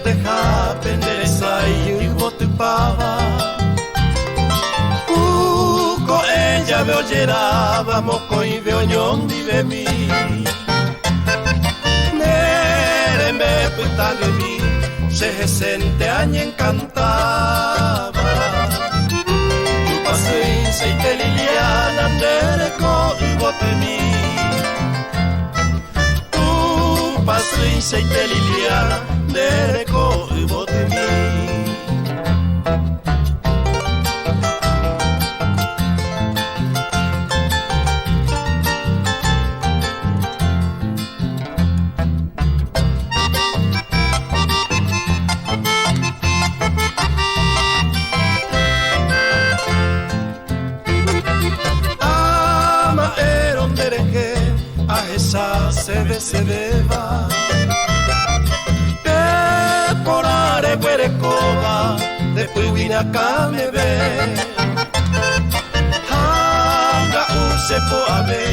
Teja pendereza y botupaba Cuco ella veo geraba moco y veo ñondi de mí Nere me puta de mí se sente añe encantaba Tu paciencia y te liliana nere co y bote mí Tu paciencia y te liliana Dereko ibotemi Ama eron dereke a esa se deba Puerecoba, después vine acá me ve. Hanga use po ave,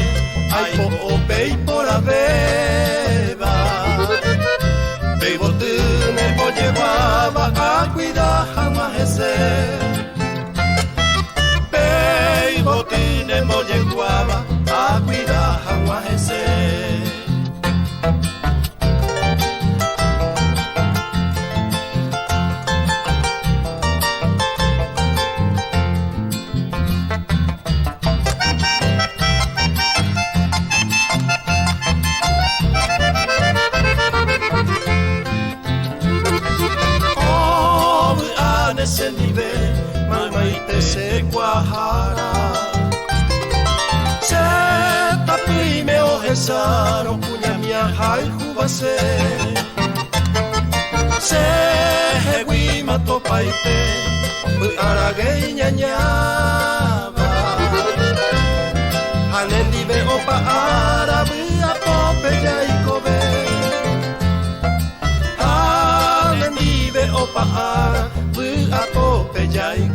ay po ope y por aveva. Bebo tune po llevaba a cuidar jamás ese. Bebo tune po llevaba a cuidar jamás ese. Ese nivel, mamá y te se cuajara. Se tapi me ojesaron, puña mia jai jubase. Se hewi mato paite, arague ñañaba. Hanendi be opa arabi a pope ya y kobe. Hanendi be opa arabi a tope ya y